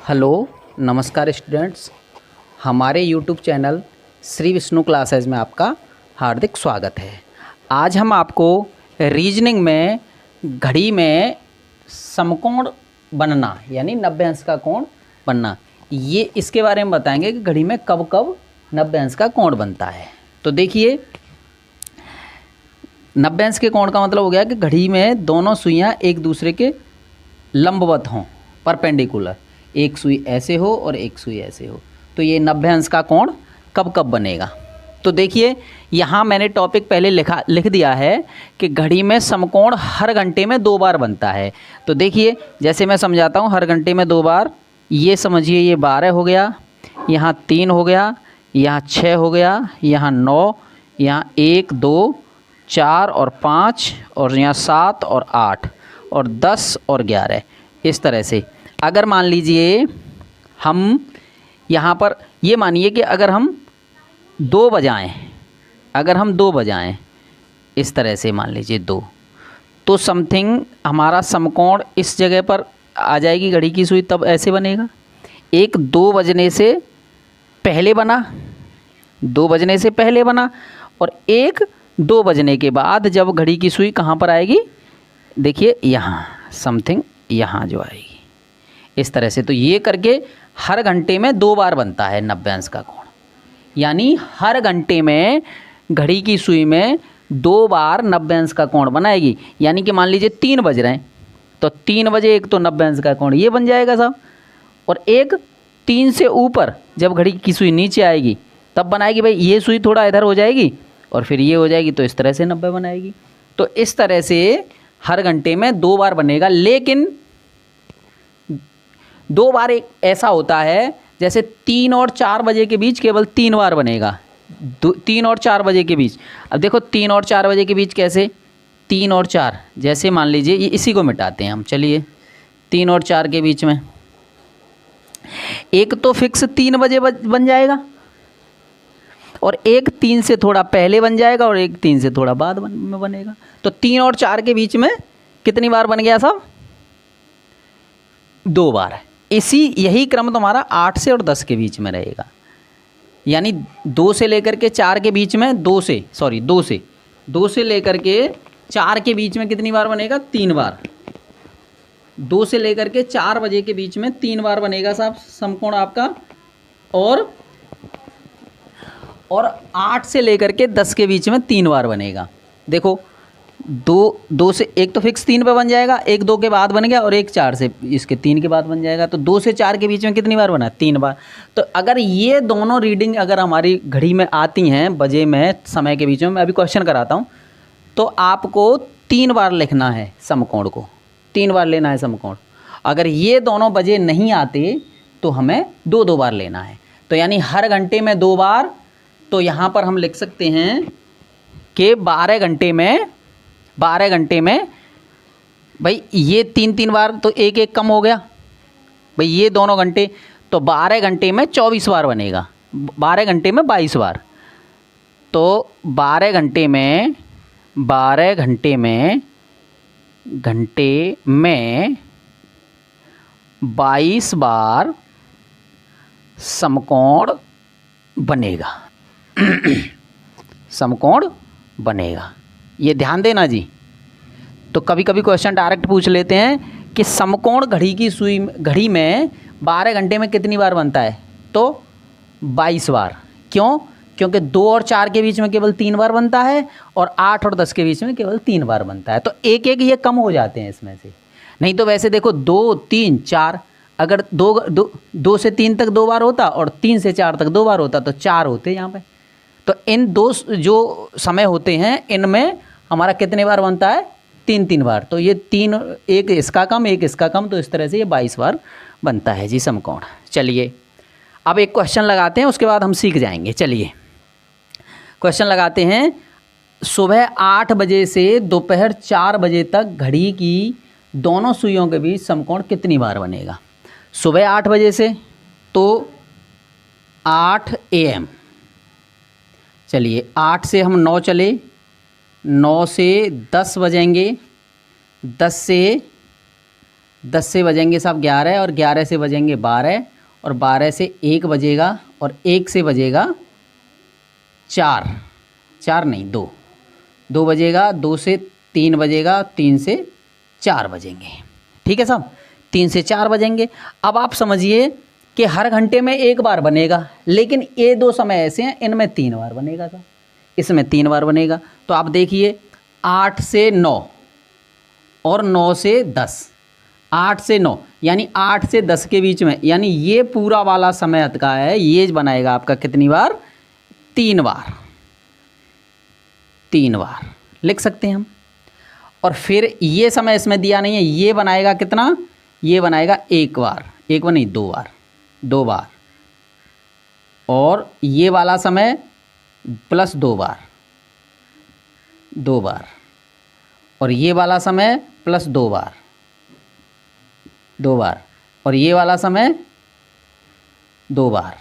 Hello नमस्कार students, हमारे YouTube channel Shri Vishnu classes में आपका हार्दिक स्वागत है। आज हम आपको रीजनिंग में घड़ी में समकोण बनना यानी 90 अंश का कोण बनना, ये इसके बारे में बताएंगे कि घड़ी में कब कब 90 अंश का कोण बनता है। तो देखिए, 90 अंश के कोण का मतलब हो गया कि घड़ी में दोनों सुइयां एक दूसरे के लंबवत हों, परपेंडिकुलर, एक सुई ऐसे हो और एक सुई ऐसे हो, तो ये 90 अंश का कोण कब कब बनेगा। तो देखिए, यहाँ मैंने टॉपिक पहले लिख दिया है कि घड़ी में समकोण हर घंटे में 2 बार बनता है। तो देखिए, जैसे मैं समझाता हूँ, हर घंटे में 2 बार, ये समझिए, ये 12 हो गया, यहाँ 3 हो गया, यहाँ 6 हो गया, यहाँ 9, यहाँ 1 2 4 और 5 और यहाँ 7 और 8 और 10 और 11, इस तरह से। अगर मान लीजिए हम यहाँ पर ये मानिए कि अगर हम 2 बजाएं, इस तरह से मान लीजिए 2, तो समथिंग हमारा समकोण इस जगह पर आ जाएगी घड़ी की सुई, तब ऐसे बनेगा। एक 2 बजने से पहले बना, 2 बजने से पहले बना, और एक 2 बजने के बाद जब घड़ी की सुई कहाँ पर आएगी, देखिए यहाँ समथिंग यहाँ जो आएगी, इस तरह से। तो ये करके हर घंटे में 2 बार बनता है 90 अंश का कोण, यानी हर घंटे में घड़ी की सुई में 2 बार 90 अंश का कोण बनाएगी। यानी कि मान लीजिए 3 बज रहे हैं, तो 3 बजे एक तो 90 अंश का कोण ये बन जाएगा साहब, और एक 3 से ऊपर जब घड़ी की सुई नीचे आएगी तब बनाएगी, भाई ये सुई थोड़ा इधर हो जाएगी और फिर ये हो जाएगी, तो इस तरह से 90 बनाएगी। तो इस तरह से हर घंटे में 2 बार बनेगा। लेकिन 2 बार एक ऐसा होता है, जैसे 3 और 4 बजे के बीच केवल 3 बार बनेगा, 3 और 4 बजे के बीच। अब देखो 3 और 4 बजे के बीच कैसे, 3 और 4, जैसे मान लीजिए ये इसी को मिटाते हैं हम, चलिए 3 और 4 के बीच में एक तो फिक्स 3 बजे बन जाएगा, और एक 3 से थोड़ा पहले बन जाएगा, और एक 3 से थोड़ा बाद में बनेगा। तो 3 और 4 के बीच में कितनी बार बन गया साहब, 2 बार। यही क्रम तुम्हारा 8 से और 10 के बीच में रहेगा, यानी 2 से लेकर के 4 के बीच में, 2 से लेकर के 4 के बीच में कितनी बार बनेगा, 3 बार। 2 से लेकर के 4 बजे के बीच में 3 बार बनेगा साहब समकोण आपका, और 8 से लेकर के 10 के बीच में 3 बार बनेगा। देखो, 2 से एक तो फिक्स 3 पे बन जाएगा, एक 2 के बाद बन गया, और एक 4 से इसके 3 के बाद बन जाएगा। तो 2 से 4 के बीच में कितनी बार बना, 3 बार। तो अगर ये दोनों रीडिंग अगर हमारी घड़ी में आती हैं, बजे में, समय के बीच में, मैं अभी क्वेश्चन कराता हूँ, तो आपको 3 बार लिखना है समकोण को, 3 बार लेना है समकोण। अगर ये दोनों बजे नहीं आते तो हमें 2 बार लेना है। तो यानी हर घंटे में 2 बार, तो यहाँ पर हम लिख सकते हैं कि 12 घंटे में भाई ये 3 बार, तो एक एक कम हो गया भाई, ये दोनों घंटे, तो 12 घंटे में 24 बार बनेगा, 12 घंटे में 22 बार। तो 12 घंटे में 22 बार समकोण बनेगा। समकोण बनेगा, ये ध्यान देना जी। तो कभी कभी क्वेश्चन डायरेक्ट पूछ लेते हैं कि समकोण घड़ी में 12 घंटे में कितनी बार बनता है, तो 22 बार। क्यों? क्योंकि 2 और 4 के बीच में केवल 3 बार बनता है, और 8 और 10 के बीच में केवल 3 बार बनता है। तो एक एक ये कम हो जाते हैं इसमें से। नहीं तो वैसे देखो 2 3 4, अगर 2 से 3 तक 2 बार होता, और 3 से 4 तक 2 बार होता, तो 4 होते यहाँ पे। तो इन 2 जो समय होते हैं, इनमें हमारा कितने बार बनता है, 3 बार। तो ये 3, एक इसका कम, एक इसका कम, तो इस तरह से ये 22 बार बनता है जी समकोण। चलिए अब एक क्वेश्चन लगाते हैं, उसके बाद हम सीख जाएंगे। चलिए क्वेश्चन लगाते हैं। सुबह 8 बजे से दोपहर 4 बजे तक घड़ी की दोनों सुइयों के बीच समकोण कितनी बार बनेगा। सुबह 8 बजे से, तो 8 AM, चलिए 8 से हम 9 चले, 9 से 10 बजेंगे, 10 से 10 से बजेंगे साहब 11 और 11 से बजेंगे 12 और 12 से 1 बजेगा और 1 से बजेगा 4, 4 नहीं 2, 2 बजेगा, 2 से 3 बजेगा, 3 से 4 बजेंगे। ठीक है साहब, 3 से 4 बजेंगे। अब आप समझिए कि हर घंटे में 1 बार बनेगा, लेकिन ये 2 समय ऐसे हैं इनमें 3 बार बनेगा साहब, इसमें 3 बार बनेगा। तो आप देखिए 8 से 9 और 9 से 10, 8 से 9 यानी 8 से 10 के बीच में, यानी ये पूरा वाला समय का है, ये बनाएगा आपका कितनी बार? 3 बार, 3 बार लिख सकते हैं हम। और फिर ये समय इसमें दिया नहीं है, ये बनाएगा कितना? ये बनाएगा 1 बार, 1 बार नहीं 2 बार, 2 बार। और ये वाला समय प्लस 2 बार, 2 बार। और ये वाला समय प्लस 2 बार, 2 बार। और ये वाला समय 2 बार,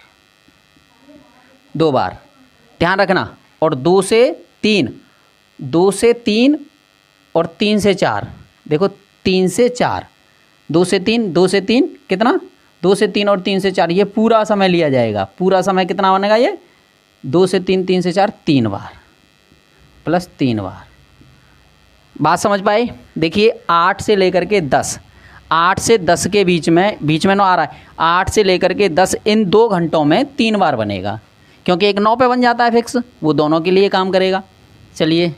2 बार, ध्यान रखना। और 2 से 3, 2 से 3 और 3 से 4, देखो 3 से 4, 2 से 3, 2 से 3 कितना? 2 से 3 और 3 से 4, ये पूरा समय लिया जाएगा। पूरा समय कितना बनेगा? ये 2 से 3, 3 से 4, 3 बार प्लस 3 बार। बात समझ पाए? देखिए 8 से लेकर के 10, 8 से 10 के बीच में 9 आ रहा है, 8 से लेकर के 10 इन 2 घंटों में 3 बार बनेगा, क्योंकि एक 9 पे बन जाता है फिक्स, वो दोनों के लिए काम करेगा। चलिए,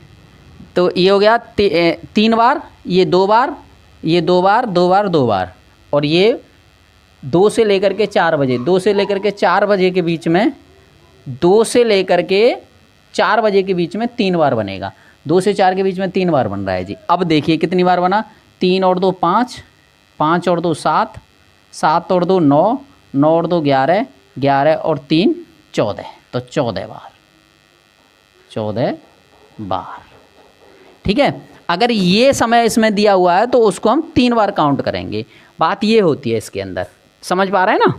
तो ये हो गया 3 बार, ये 2 बार, ये 2 बार, 2 बार, 2 बार। और ये 2 से लेकर के 4 बजे, 2 से लेकर के 4 बजे के बीच में, 2 से लेकर के 4 बजे के बीच में 3 बार बनेगा। 2 से 4 के बीच में 3 बार बन रहा है जी। अब देखिए कितनी बार बना? 3 और 2 5, 5 और 2 7, 7 और 2 9, 9 और 2 11, 11 और 3 14, तो 14 बार, 14 बार। ठीक है, अगर ये समय इसमें दिया हुआ है तो उसको हम 3 बार काउंट करेंगे। बात ये होती है इसके अंदर, समझ पा रहे हैं ना?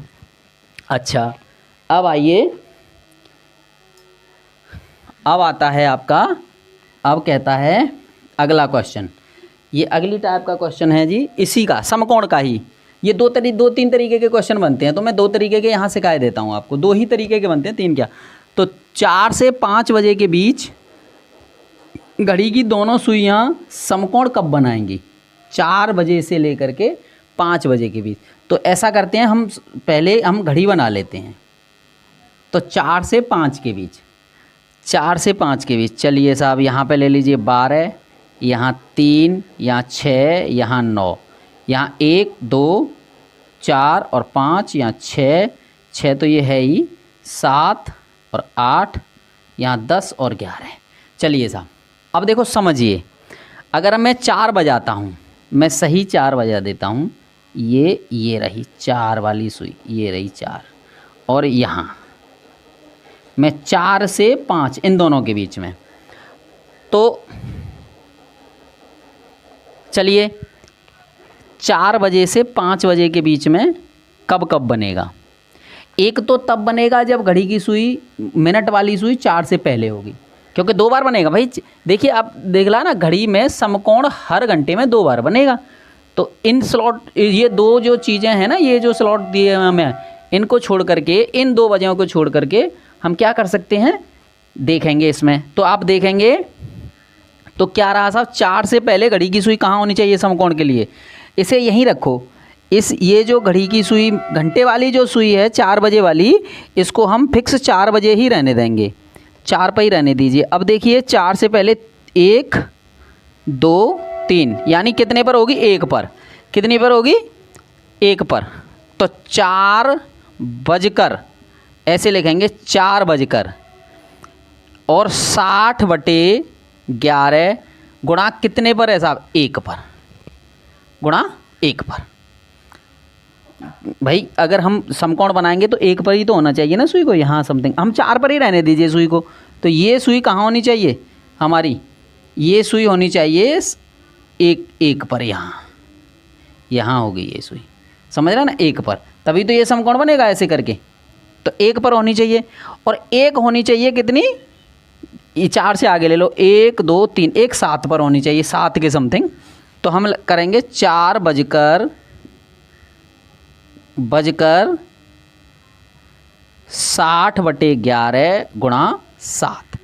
अच्छा, अब आइए, अब आता है आपका, अब कहता है अगला क्वेश्चन। ये अगली टाइप का क्वेश्चन है जी, इसी का, समकोण का ही। ये 2-3 तरीके के क्वेश्चन बनते हैं, तो मैं 2 तरीके के यहाँ सिखाए देता हूँ आपको। 2 ही तरीके के बनते हैं, 3 क्या। तो 4 से 5 बजे के बीच घड़ी की दोनों सुइयाँ समकोण कब बनाएंगी? 4 बजे से लेकर के 5 बजे के बीच। तो ऐसा करते हैं, हम पहले हम घड़ी बना लेते हैं। तो 4 से 5 के बीच, 4 से 5 के बीच, चलिए साहब यहाँ पे ले लीजिए 12, यहाँ 3, यहाँ 6, यहाँ 9, यहाँ 1 2 4 और 5, यहाँ 6 तो ये है ही 7 और 8, यहाँ 10 और 11। चलिए साहब, अब देखो समझिए, अगर मैं 4 बजाता हूँ, मैं सही 4 बजा देता हूँ, ये रही 4 वाली सुई, ये रही 4, और यहाँ मैं 4 से 5 इन दोनों के बीच में, तो चलिए 4 बजे से 5 बजे के बीच में कब बनेगा? एक तो तब बनेगा जब घड़ी की सुई, मिनट वाली सुई 4 से पहले होगी, क्योंकि 2 बार बनेगा भाई। देखिए आप देख ला ना, घड़ी में समकोण हर घंटे में 2 बार बनेगा। तो इन स्लॉट, ये 2 जो चीज़ें हैं ना, ये जो स्लॉट दिए हैं हमें, इनको छोड़ करके, इन 2 बजों को छोड़ करके हम क्या कर सकते हैं, देखेंगे इसमें। तो आप देखेंगे तो क्या रहा साहब, 4 से पहले घड़ी की सुई कहाँ होनी चाहिए समकोण के लिए? इसे यहीं रखो। ये जो घड़ी की सुई, घंटे वाली जो सुई है 4 बजे वाली, इसको हम फिक्स 4 बजे ही रहने देंगे, 4 पर ही रहने दीजिए। अब देखिए 4 से पहले 1 2 3, यानी कितने पर होगी? 1 पर। कितनी पर होगी? 1 पर। तो 4 बजकर, ऐसे लिखेंगे 4 बजकर और 60/11 गुणा कितने पर है साहब? 1 पर, गुणा 1 पर। भाई अगर हम समकोण बनाएंगे तो 1 पर ही तो होना चाहिए ना सुई को, यहाँ समथिंग हम 4 पर ही रहने दीजिए सुई को। तो ये सुई कहाँ होनी चाहिए हमारी? ये सुई होनी चाहिए 1 पर, यहाँ होगी ये सुई, समझ रहे ना, 1 पर, तभी तो ये समकोण बनेगा ऐसे करके। तो 1 पर होनी चाहिए, और 1 होनी चाहिए कितनी? ये 4 से आगे ले लो, 1 2 3, 1 7 पर होनी चाहिए, 7 के समथिंग। तो हम करेंगे 4 बजकर बजकर 60/11 गुणा 7।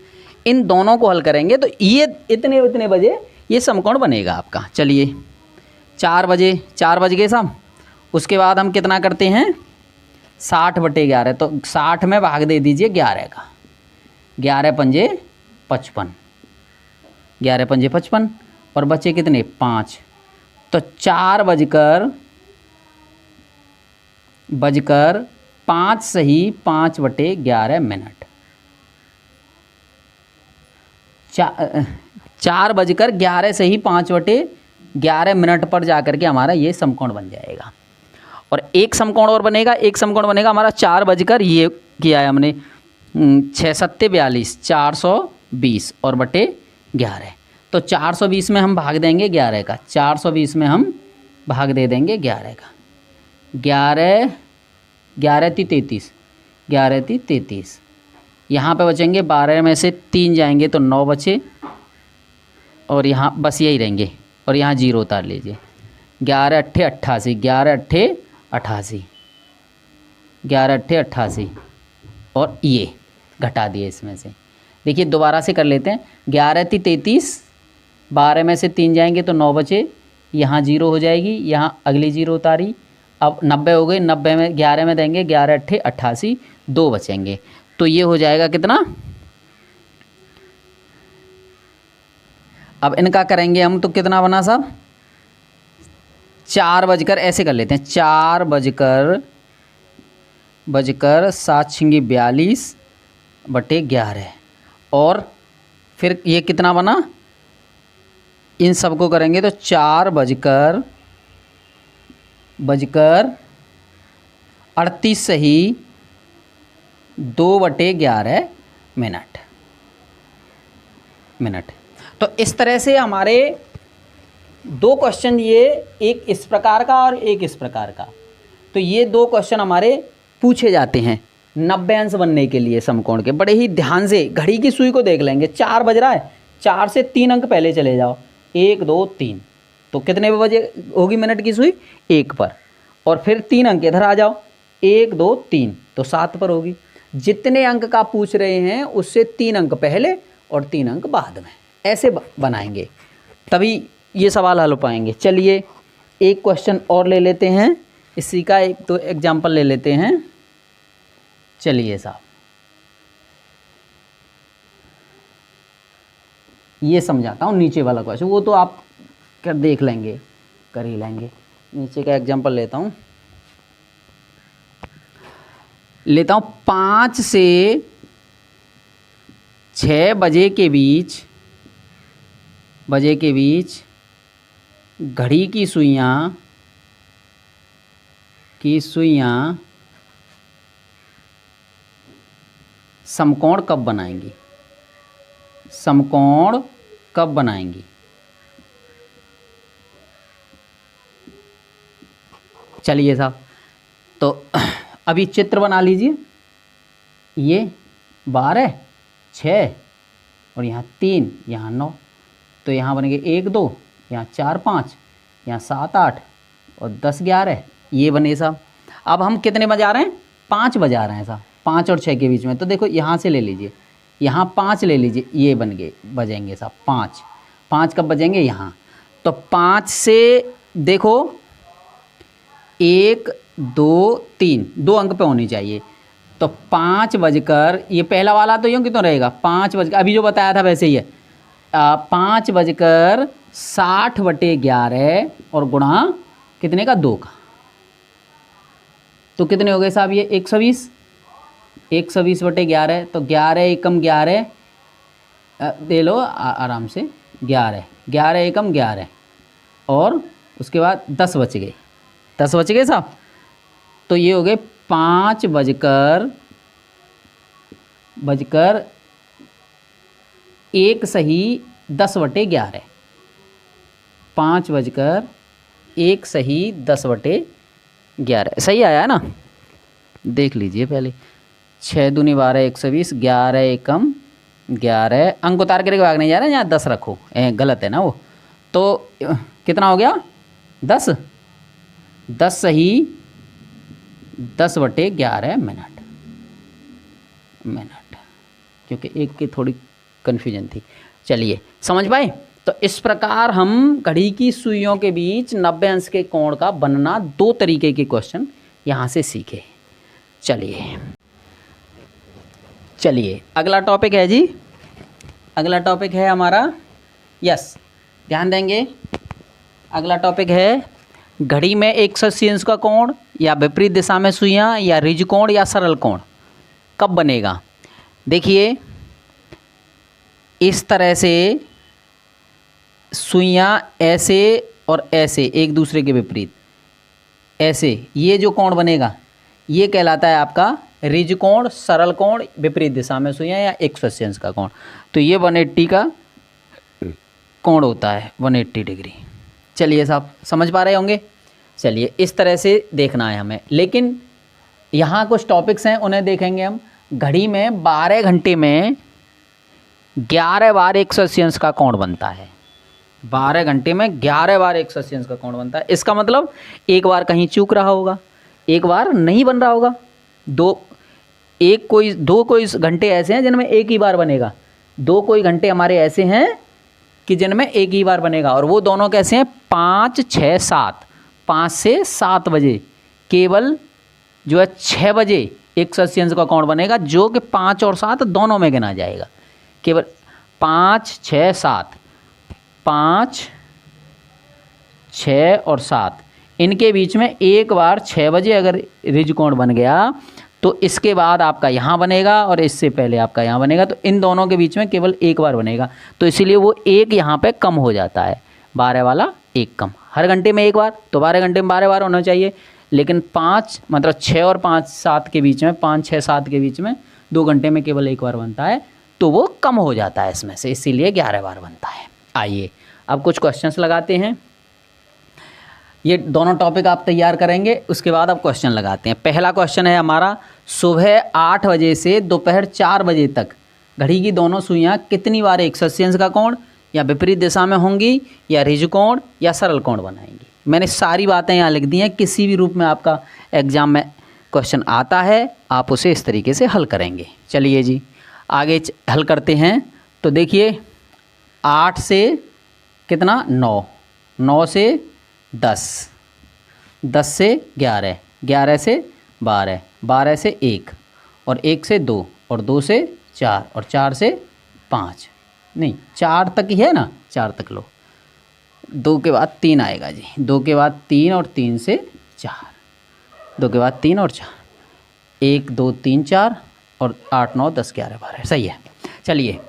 इन दोनों को हल करेंगे तो ये इतने इतने बजे ये समकोण बनेगा आपका। चलिए 4 बजे, 4 बज गए साहब। उसके बाद हम कितना करते हैं 60/11, तो 60 में भाग दे दीजिए 11 का। 11 पंजे 55, 11 पंजे 55 और बचे कितने 5। तो 4 बजकर 5 सही 5/11 मिनट। 4 बजकर 11 सही 5/11 मिनट पर जाकर के हमारा ये समकोण बन जाएगा। और एक समकोण और बनेगा, एक समकोण बनेगा हमारा 4 बजकर, ये किया है हमने 6 सत्ते 42, 420 और बटे 11। तो 420 में हम भाग देंगे 11 का, 420 में हम भाग दे देंगे 11 का। 11 11 × 33, 11 × 33। यहाँ पे बचेंगे 12 में से 3 जाएंगे तो 9 बचे और यहाँ बस यही रहेंगे और यहाँ 0 उतार लीजिए। 11 × 8 = 88, 11 × 8 = 88, 11 × 8 = 88 और ये घटा दिए इसमें से। देखिए दोबारा से कर लेते हैं। 11 × 33, 12 में से 3 जाएंगे तो 9 बचे, यहाँ 0 हो जाएगी, यहाँ अगली 0 उतारी। अब 90 हो गए, 90 में 11 में देंगे, 11 × 8 = 88, 2 बचेंगे। तो ये हो जाएगा कितना। अब इनका करेंगे हम तो कितना बना साहब 4 बजकर, ऐसे कर लेते हैं 4 बजकर 7 छिंगी 42/11 और फिर ये कितना बना, इन सबको करेंगे तो 4 बजकर 38 सही 2/11 मिनट। तो इस तरह से हमारे 2 क्वेश्चन, ये एक इस प्रकार का और एक इस प्रकार का, तो ये 2 क्वेश्चन हमारे पूछे जाते हैं 90 अंश बनने के लिए समकोण के। बड़े ही ध्यान से घड़ी की सुई को देख लेंगे। 4 बज रहा है, 4 से 3 अंक पहले चले जाओ, 1 2 3, तो कितने बजे होगी मिनट की सुई 1 पर। और फिर 3 अंक इधर आ जाओ, 1 2 3, तो 7 पर होगी। जितने अंक का पूछ रहे हैं उससे 3 अंक पहले और 3 अंक बाद में, ऐसे बनाएंगे तभी ये सवाल हल हो पाएंगे। चलिए एक क्वेश्चन और ले लेते हैं, इसी का एक तो एग्जाम्पल ले लेते हैं। चलिए साहब ये समझाता हूँ नीचे वाला क्वेश्चन, वो तो आप कर देख लेंगे, कर ही लेंगे। नीचे का एग्जाम्पल लेता हूँ 5 से 6 बजे के बीच घड़ी की सुइयाँ समकोण कब बनाएंगी, समकोण कब बनाएंगी। चलिए साहब तो अभी चित्र बना लीजिए। ये 12 6 और यहाँ 3, यहाँ 9, तो यहाँ बनेंगे 1 2, यहाँ 4 5, यहाँ 7 8 और 10 11, ये बने साहब। अब हम कितने बजा रहे हैं 5 बजा रहे हैं साहब, 5 और 6 के बीच में। तो देखो यहाँ से ले लीजिए, यहाँ 5 ले लीजिए, ये बन गए बजेंगे साहब 5 5 कब बजेंगे यहाँ। तो 5 से देखो 1 2 3, 2 अंक पे होनी चाहिए। तो 5 बजकर, ये पहला वाला तो यूँ कितना रहेगा 5 बजकर, अभी जो बताया था वैसे ही है, 5 बजकर 60/11 और गुणा कितने का 2 का, तो कितने हो गए साहब ये 120, 120/11। तो 11 एकम 11 दे लो आराम से, 11 11 एकम 11 और उसके बाद 10 बच गए, 10 बच गए साहब। तो ये हो गए 5 बजकर 1 सही 10/11, 5 बजकर 1 सही 10/11, सही आया है ना। देख लीजिए पहले, 6 दूनी 12 120, 11 एकम 11, अंक उतार के भाग नहीं जा रहा है, यहाँ 10 रखो, गलत है ना वो। तो कितना हो गया 10 10 सही 10/11 मिनट, क्योंकि एक की थोड़ी कन्फ्यूजन थी। चलिए समझ पाए। तो इस प्रकार हम घड़ी की सुइयों के बीच 90 अंश के कोण का बनना 2 तरीके के क्वेश्चन यहाँ से सीखे। चलिए अगला टॉपिक है जी, अगला टॉपिक है हमारा, यस ध्यान देंगे, अगला टॉपिक है घड़ी में 180 अंश का कोण या विपरीत दिशा में सुइयाँ या रिज कोण या सरल कोण कब बनेगा। देखिए इस तरह से सुइयाँ ऐसे और ऐसे एक दूसरे के विपरीत, ऐसे ये जो कोण बनेगा ये कहलाता है आपका रिज कोण, सरल कोण, विपरीत दिशा में सुइयाँ या 180 अंश का कोण। तो ये 180 का कोण होता है, 180 डिग्री। चलिए साहब समझ पा रहे होंगे। चलिए इस तरह से देखना है हमें, लेकिन यहाँ कुछ टॉपिक्स हैं उन्हें देखेंगे हम। घड़ी में 12 घंटे में 11 बार 180 अंश का कोण बनता है। 12 घंटे में 11 बार 180 अंश का कोण बनता है। इसका मतलब एक बार कहीं चूक रहा होगा, एक बार नहीं बन रहा होगा, दो कोई घंटे ऐसे हैं जिनमें एक ही बार बनेगा, 2 कोई घंटे हमारे ऐसे हैं कि जिनमें एक ही बार बनेगा। और वो दोनों कैसे हैं, 5, 6, 7, 5 से 7 बजे केवल जो है 6 बजे 180 अंश का कोण बनेगा, जो कि 5 और 7 दोनों में गिना जाएगा। केवल 5, 6, 7, 5, 6 और 7 इनके बीच में एक बार 6 बजे अगर रिज कोण बन गया तो इसके बाद आपका यहाँ बनेगा और इससे पहले आपका यहाँ बनेगा, तो इन दोनों के बीच में केवल एक बार बनेगा। तो इसीलिए वो एक यहाँ पे कम हो जाता है, 12 वाला एक कम। हर घंटे में एक बार, तो 12 घंटे में 12 बार होना चाहिए, लेकिन 5 मतलब 6 और 5, 7 के बीच में, 5, 6, 7 के बीच में 2 घंटे में केवल एक बार बनता है, तो वो कम हो जाता है इसमें से, इसीलिए 11 बार बनता है। आइए अब कुछ क्वेश्चंस लगाते हैं। ये दोनों टॉपिक आप तैयार करेंगे, उसके बाद आप क्वेश्चन लगाते हैं। पहला क्वेश्चन है हमारा, सुबह 8 बजे से दोपहर 4 बजे तक घड़ी की दोनों सुइयाँ कितनी बार 180 अंश का कोण या विपरीत दिशा में होंगी या रिज कोण या सरल कोण बनाएंगी। मैंने सारी बातें यहाँ लिख दी हैं, किसी भी रूप में आपका एग्जाम में क्वेश्चन आता है आप उसे इस तरीके से हल करेंगे। चलिए जी आगे हल करते हैं। तो देखिए 8 से कितना 9, 9 से 10, 10 से 11, 11 से 12, 12 से 1 और 1 से 2 और 2 से 4 और 4 से 5, नहीं 4 तक ही है ना, 4 तक लो, 2 के बाद 3 आएगा जी, 2 के बाद 3 और 3 से 4, 2 के बाद 3 और 4, 1, 2, 3, 4 और 8, 9, 10, 11, 12, सही है। चलिए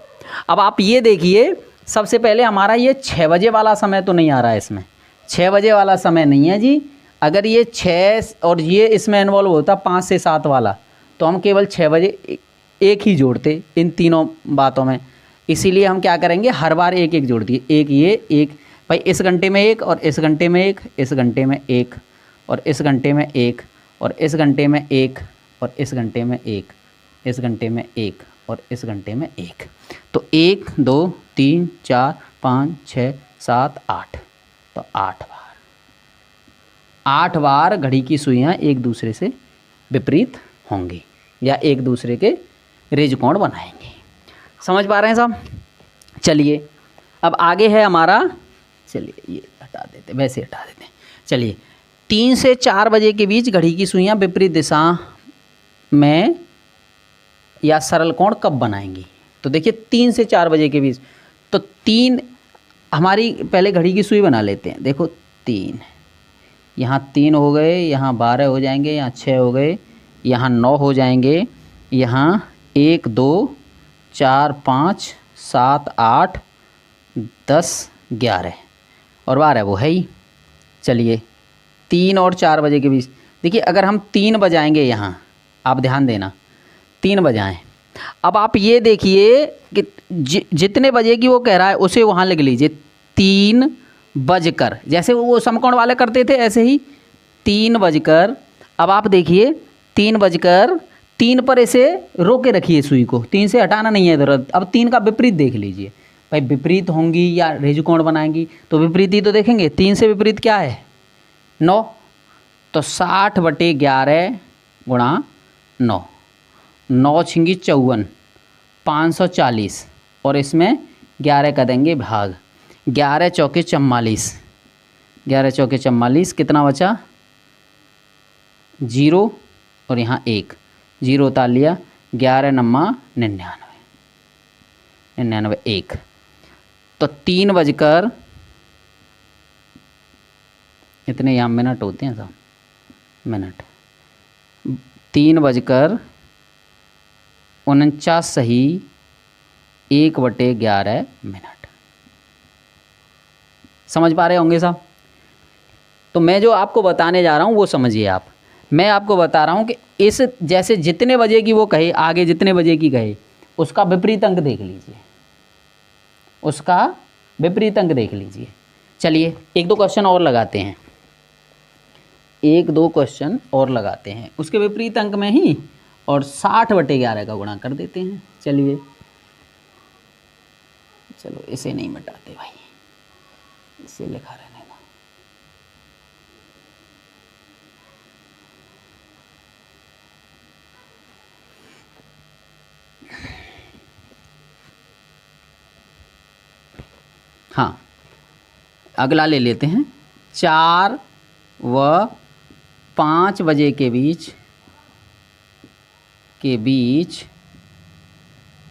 अब आप ये देखिए, सबसे पहले हमारा ये 6 बजे वाला समय तो नहीं आ रहा है इसमें, 6 बजे वाला समय नहीं है जी। अगर ये 6 और ये इसमें इन्वॉल्व होता 5 से 7 वाला, तो हम केवल 6 बजे एक ही जोड़ते इन तीनों बातों में। इसीलिए हम क्या करेंगे, हर बार एक एक जोड़ दिए, एक ये एक, भाई इस घंटे में एक और इस घंटे में एक, इस घंटे में एक और इस घंटे में एक और इस घंटे में एक और इस घंटे में एक, इस घंटे में एक और इस घंटे में एक। तो 1, 2, 3, 4, 5, 6, 7, 8, तो 8 बार, 8 बार घड़ी की सुइयाँ एक दूसरे से विपरीत होंगी या एक दूसरे के रिज कोण बनाएंगे। समझ पा रहे हैं साहब। चलिए अब आगे है हमारा, चलिए ये हटा देते, वैसे हटा देते हैं। चलिए 3 से 4 बजे के बीच घड़ी की सुइयाँ विपरीत दिशा में या सरल कोण कब बनाएंगी। तो देखिए 3 से 4 बजे के बीच, तो 3 हमारी पहले घड़ी की सुई बना लेते हैं। देखो 3, यहाँ 3 हो गए, यहाँ 12 हो जाएंगे, यहाँ 6 हो गए, यहाँ 9 हो जाएंगे, यहाँ 1, 2, 4, 5, 7, 8, 10, 11 और 12 वो है ही। चलिए 3 और 4 बजे के बीच, देखिए अगर हम 3 बजाएंगे, यहाँ आप ध्यान देना 3 बजाएं। अब आप ये देखिए कि जितने बजे की वो कह रहा है उसे वहाँ लिख लीजिए, 3 बजकर, जैसे वो समकोण वाले करते थे ऐसे ही 3 बजकर। अब आप देखिए 3 बजकर 3 पर इसे रोके रखिए सुई को, 3 से हटाना नहीं है इधर। अब 3 का विपरीत देख लीजिए, भाई विपरीत होंगी या रिज कोण बनाएंगी, तो विपरीत ही तो देखेंगे। 3 से विपरीत क्या है 9, तो 60/11 गुणा 9, 9 छिंगी 54, 540 और इसमें 11 कर देंगे भाग, 11 चौके 44, 11 चौके 44, कितना बचा 0 और यहाँ 1, 0 उतार लिया, 11 नम्मा 99, 99 1, तो 3 बजकर इतने यहाँ मिनट होते हैं सब, मिनट 3 बजकर 49 सही 1/11 मिनट। समझ पा रहे होंगे साहब? तो मैं जो आपको बताने जा रहा हूँ वो समझिए आप। मैं आपको बता रहा हूँ कि इस जैसे जितने बजे की वो कहे, आगे जितने बजे की कहे, उसका विपरीत अंक देख लीजिए, उसका विपरीत अंक देख लीजिए। चलिए 1-2 क्वेश्चन और लगाते हैं, 1-2 क्वेश्चन और लगाते हैं उसके विपरीत अंक में ही, और 60/11 का गुणा कर देते हैं। चलिए, चलो इसे नहीं मिटाते भाई, इसे लिखा रहने दो। हाँ, अगला ले लेते हैं। 4 व 5 बजे के बीच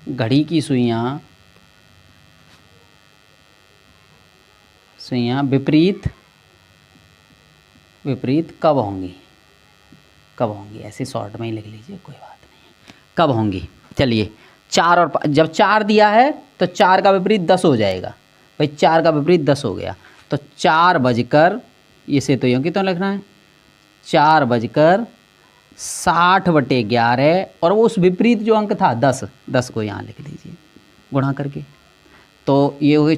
घड़ी की सुइयां विपरीत कब होंगी? ऐसे शॉर्ट में ही लिख लीजिए, कोई बात नहीं, कब होंगी। चलिए 4 और 5, जब 4 दिया है तो 4 का विपरीत 10 हो जाएगा भाई, 4 का विपरीत 10 हो गया, तो 4 बजकर, इसे तो यूँ कि तो लिखना है 4 बजकर 60/11, और वो उस विपरीत जो अंक था 10 को यहाँ लिख लीजिए गुणा करके, तो ये हो गई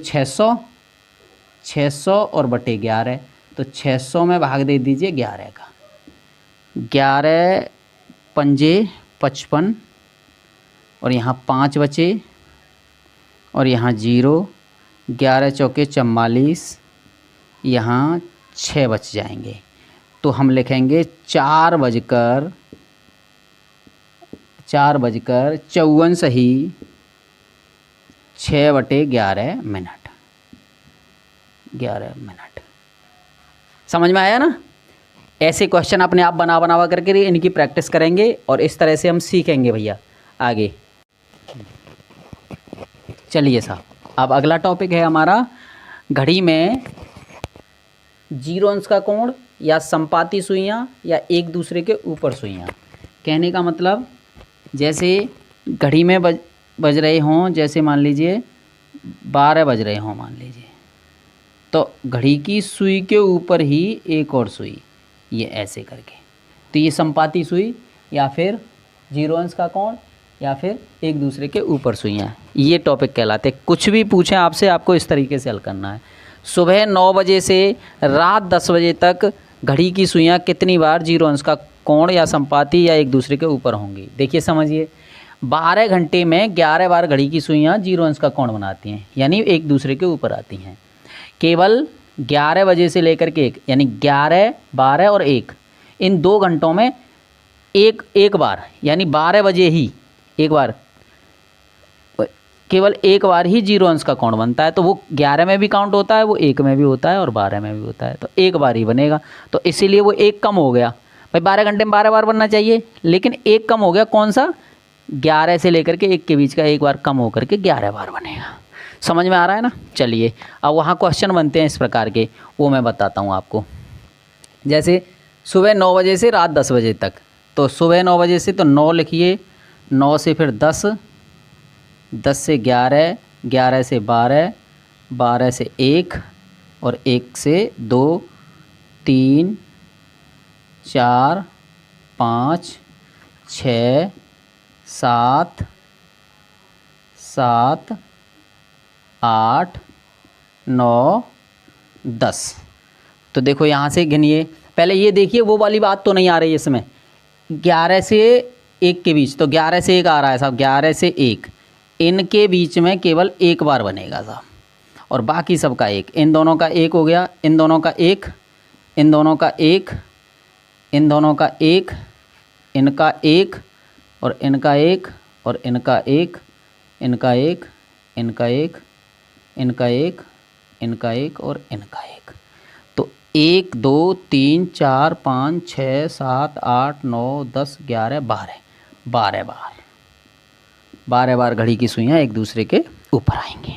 600 और बटे 11, तो 600 में भाग दे दीजिए 11 का, 11 पंजे 55 और यहाँ 5 बचे और यहाँ 0, 11 चौके 44, यहाँ 6 बच जाएंगे, तो हम लिखेंगे 4 बजकर 54 सही 6/11 मिनट, 11 मिनट। समझ में आया ना? ऐसे क्वेश्चन अपने आप बना करके इनकी प्रैक्टिस करेंगे और इस तरह से हम सीखेंगे भैया आगे। चलिए साहब, अब अगला टॉपिक है हमारा, घड़ी में 0 अंश का कोण या संपाती सुइयां या एक दूसरे के ऊपर सुइयां। कहने का मतलब, जैसे घड़ी में बज रहे हों, जैसे मान लीजिए 12 बज रहे हों मान लीजिए, तो घड़ी की सुई के ऊपर ही एक और सुई, ये ऐसे करके, तो ये संपाती सुई या फिर 0 अंश का कोण या फिर एक दूसरे के ऊपर सुइयाँ, ये टॉपिक कहलाते हैं। कुछ भी पूछें आपसे, आपको इस तरीके से हल करना है। सुबह 9 बजे से रात 10 बजे तक घड़ी की सुइयाँ कितनी बार 0 अंश का कोण या संपाती या एक दूसरे के ऊपर होंगी? देखिए समझिए, 12 घंटे में 11 बार घड़ी की सुइयाँ 0 अंश का कोण बनाती हैं, यानी एक दूसरे के ऊपर आती हैं। केवल 11 बजे से लेकर के 1, यानी 11, 12 और 1, इन 2 घंटों में एक बार, यानी 12 बजे ही एक बार, केवल एक बार ही 0 अंश का कोण बनता है। तो वो 11 में भी काउंट होता है, वो 1 में भी होता है और 12 में भी होता है, तो एक बार ही बनेगा। तो इसीलिए वो 1 कम हो गया भाई, 12 घंटे में 12 बार बनना चाहिए, लेकिन 1 कम हो गया। कौन सा? 11 से लेकर के 1 के बीच का एक बार कम होकर के 11 बार बनेगा। समझ में आ रहा है ना? चलिए, अब वहाँ क्वेश्चन बनते हैं इस प्रकार के, वो मैं बताता हूँ आपको। जैसे सुबह 9 बजे से रात 10 बजे तक, तो सुबह 9 बजे से तो 9 लिखिए, 9 से फिर 10, 10 से 11, 11 से 12, 12 से 1 और 1 से 2, 3, 4, 5, 6, 7, 7, 8, 9, 10। तो देखो यहाँ से गिनिए, पहले ये देखिए वो वाली बात तो नहीं आ रही है इसमें। 11 से 1 के बीच, तो 11 से 1 आ रहा है साहब, 11 से 1, इनके बीच में केवल एक बार बनेगा साहब, और बाकी सबका 1। इन दोनों का 1 हो गया, इन दोनों का 1, इन दोनों का 1, इन दोनों का 1, इनका एक और इनका एक और इनका एक, इनका एक, इनका एक, इनका एक, इनका एक और इनका एक। तो 1 2 3 4 5 6 7 8 9 10 11 12 12 बार, 12 बार घड़ी की सुइयाँ एक दूसरे के ऊपर आएंगे।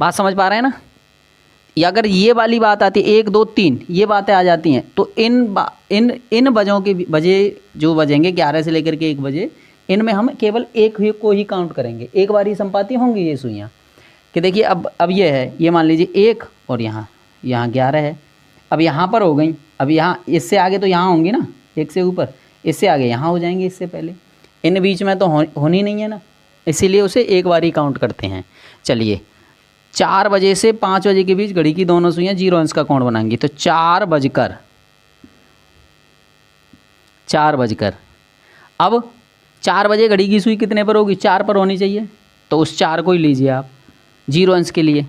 बात समझ पा रहे हैं ना? या अगर ये वाली बात आती है 1 2 3 ये बातें आ जाती हैं तो इन बजों के बजे जो बजेंगे 11 से लेकर के 1 बजे, इनमें हम केवल एक ही को ही काउंट करेंगे, एक बार ही संपाती होंगी ये सुइयाँ। कि देखिए अब ये है, ये मान लीजिए 1 और यहाँ 11 है, अब यहाँ पर हो गई, अब यहाँ इससे आगे तो यहाँ होंगी ना, 1 से ऊपर, इससे आगे यहाँ हो जाएंगे, इससे पहले इन बीच में तो होनी नहीं है ना, इसीलिए उसे एक बार ही काउंट करते हैं। चलिए 4 बजे से 5 बजे के बीच घड़ी की दोनों सुइयाँ 0 अंश का कोण बनाएंगी। तो 4 बजकर, अब 4 बजे घड़ी की सुई कितने पर होगी? 4 पर होनी चाहिए, तो उस 4 को ही लीजिए आप 0 अंश के लिए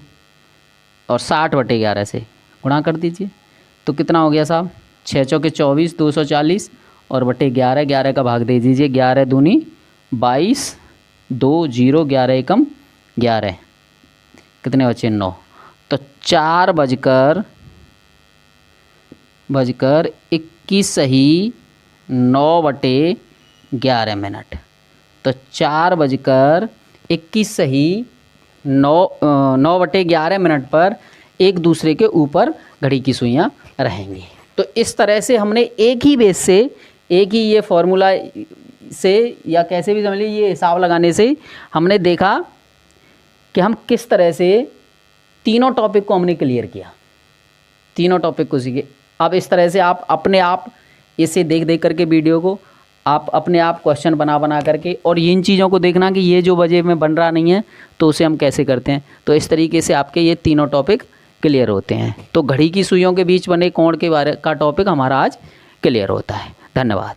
और 60/11 से गुणा कर दीजिए। तो कितना हो गया साहब? 6 चौके 24, 240 और बटे 11, 11 का भाग दे दीजिए, 11 दूनी 22, 2 0, 11 एकम 11, कितने बचे? 9। तो 4 बजकर 21 सही 9/11 मिनट। तो 4 बजकर 21 सही 9/11 मिनट पर एक दूसरे के ऊपर घड़ी की सुइयाँ रहेंगी। तो इस तरह से हमने एक ही बेस से, एक ही ये फॉर्मूला से या कैसे भी समझ लीजिए ये हिसाब लगाने से हमने देखा कि हम किस तरह से तीनों टॉपिक को हमने क्लियर किया, तीनों टॉपिक को सीखे। अब इस तरह से आप अपने आप इसे देख करके वीडियो को आप अपने आप क्वेश्चन बना करके, और इन चीज़ों को देखना कि ये जो वजह में बन रहा नहीं है तो उसे हम कैसे करते हैं। तो इस तरीके से आपके ये तीनों टॉपिक क्लियर होते हैं। तो घड़ी की सुइयों के बीच बने कोण के बारे का टॉपिक हमारा आज क्लियर होता है। धन्यवाद।